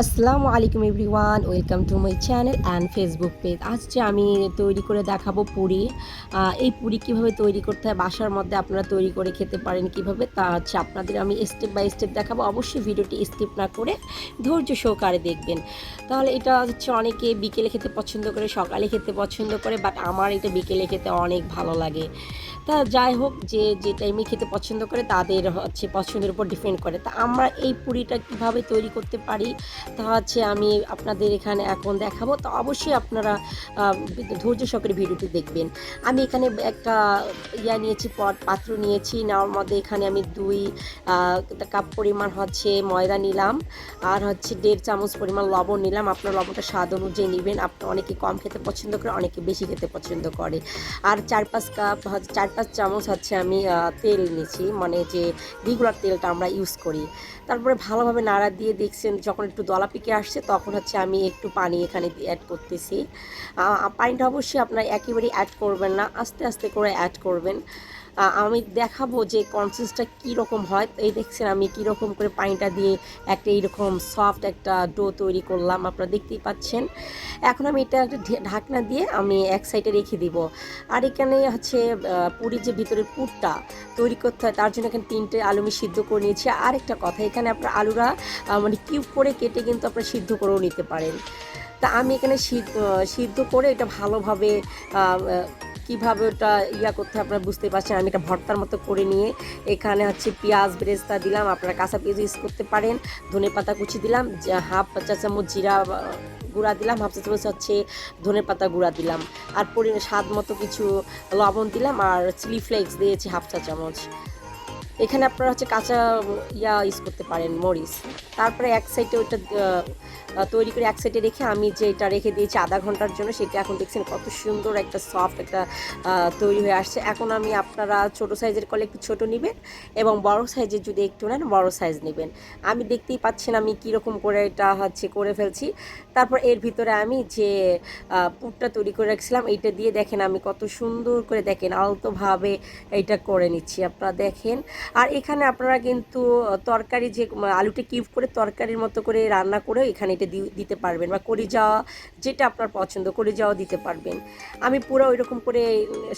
আসসালামু আলাইকুম everyone, welcome to my channel and Facebook page. আজকে আমি তৈরি করে দেখাবো পুরি। এই পুরি কীভাবে তৈরি করতে হয়, বাসার মধ্যে আপনারা তৈরি করে খেতে পারেন কীভাবে, তা হচ্ছে আপনাদের আমি স্টেপ বাই স্টেপ দেখাবো। অবশ্যই ভিডিওটি স্কিপ না করে ধৈর্য সহকারে দেখবেন। তাহলে এটা হচ্ছে অনেকে বিকেলে খেতে পছন্দ করে, সকালে খেতে পছন্দ করে, বাট আমার এটা বিকেলে খেতে অনেক ভালো লাগে। তা যাই হোক, যে টাইমে খেতে পছন্দ করে তাদের হচ্ছে পছন্দের উপর ডিপেন্ড করে। তা আমরা এই পুরিটা কীভাবে তৈরি করতে পারি তা হচ্ছে আমি আপনাদের এখানে এখন দেখাবো। তো অবশ্যই আপনারা ধৈর্য সহকারে ভিডিওটি দেখবেন। আমি এখানে একটা নিয়েছি, পাত্র নিয়েছি। নেওয়ার মধ্যে এখানে আমি 2 কাপ পরিমাণ হচ্ছে ময়দা নিলাম, আর হচ্ছে 1.5 চামচ পরিমাণ লবণ নিলাম। আপনার লবণটা স্বাদ অনুযায়ী নেবেন। অনেকে কম খেতে পছন্দ করে, অনেকে বেশি খেতে পছন্দ করে। আর 4-5 চামচ হচ্ছে আমি তেল নিয়েছি, মানে যে রেগুলার তেলটা আমরা ইউজ করি। তারপরে ভালোভাবে নাড়া দিয়ে দেখছেন যখন একটু দলা পেকে আসছে, তখন হচ্ছে আমি একটু পানি এখানে অ্যাড করতেছি। পানিটা অবশ্যই আপনারা একেবারেই অ্যাড করবেন না, আস্তে আস্তে করে অ্যাড করবেন। আমি দেখাবো যে কনসিস্টেন্সিটা কীরকম হয়। এই দেখছেন আমি কীরকম করে পানিটা দিয়ে একটা এইরকম সফট একটা ডো তৈরি করলাম, আপনারা দেখতেই পাচ্ছেন। এখন আমি এটা একটা ঢাকনা দিয়ে আমি এক সাইডে রেখে দিব। আর এখানে হচ্ছে পুরি যে ভিতরের পুরটা তৈরি করতে হয়, তার জন্য এখানে 3টে আলু আমি সিদ্ধ করে নিয়েছি। আর একটা কথা, এখানে আপনার আলুরা মানে কিউব করে কেটে কিন্তু আপনারা সিদ্ধ করেও নিতে পারেন। তা আমি এখানে সিদ্ধ করে এটা ভালোভাবে কীভাবে ওটা করতে হয় আপনারা বুঝতে পারছেন। আমি এটা ভর্তার মতো করে নিয়ে এখানে হচ্ছে পেঁয়াজ বেরেস্তা দিলাম, আপনারা কাঁচা পেঁয়াজ ইউজ করতে পারেন। ধনেপাতা কুচি দিলাম, 1/2 চা চামচ জিরা গুঁড়া দিলাম, 1/2 চা চামচ হচ্ছে ধনেপাতা গুঁড়া দিলাম, আর স্বাদ মতো কিছু লবণ দিলাম, আর চিলি ফ্লেক্স দিয়েছি 1/2 চা চামচ। এখানে আপনারা হচ্ছে কাঁচা ইউজ করতে পারেন, মরিচ। তারপরে এক সাইডে ওইটা তৈরি করে এক সাইডে রেখে আমি যেটা রেখে দিয়েছি আধা ঘন্টার জন্য, সেটা এখন দেখছেন কত সুন্দর একটা সফট একটা তৈরি হয়ে আসছে। এখন আমি আপনারা ছোট সাইজের করলে একটু ছোট নেবেন, এবং বড় সাইজের যদি একটু নেন বড় সাইজ নেবেন। আমি দেখতেই পাচ্ছেন আমি কীরকম করে এটা হচ্ছে করে ফেলছি। তারপর এর ভিতরে আমি যে পুরটা তৈরি করে রাখছিলাম এইটা দিয়ে দেখেন আমি কত সুন্দর করে দেখেন আলতোভাবে এইটা করে নিচ্ছি, আপনারা দেখেন। আর এখানে আপনারা কিন্তু তরকারি যে আলুটা কিউব করে তরকারির মতো করে রান্না করে এখানে এটা দিতে পারবেন, বা কলিজা যেটা আপনার পছন্দ কলিজাও দিতে পারবেন। আমি পুরো ওইরকম করে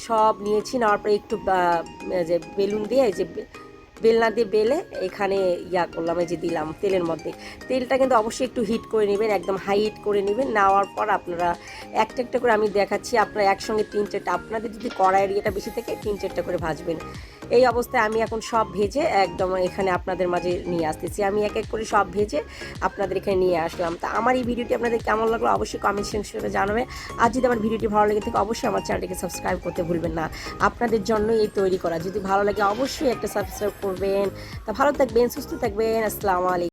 সব নিয়েছি, নেওয়ার পরে একটু যে বেলুন দিয়ে যে বেলনা দিয়ে বেলে এখানে করলাম, এই যে দিলাম তেলের মধ্যে। তেলটা কিন্তু অবশ্যই একটু হিট করে নেবেন, একদম হাই হিট করে নেবেন। নেওয়ার পর আপনারা একটা একটা করে আমি দেখাচ্ছি, আপনারা একসঙ্গে 3-4টা, আপনাদের যদি কড়াইয়ের ইয়েটা বেশি থাকে 3-4টা করে ভাজবেন। এই অবস্থায় আমি এখন সব ভেজে একদম এখানে আপনাদের মাঝে নিয়ে আসতেছি। আমি এক এক করে সব ভেজে আপনাদের এখানে নিয়ে আসলাম। তা আমার এই ভিডিওটি আপনাদের কেমন লাগলো অবশ্যই কমেন্ট সেকশনে জানাবে। আর যদি আমার ভিডিওটি ভালো লেগে থাকে অবশ্যই আমার চ্যানেলটিকে সাবস্ক্রাইব করতে ভুলবেন না। আপনাদের জন্য এই তৈরি করা, যদি ভালো লাগে অবশ্যই একটা সাবস্ক্রাইব করবেন। তা ভালো থাকবেন, সুস্থ থাকবেন। আসসালামু আলাইকুম।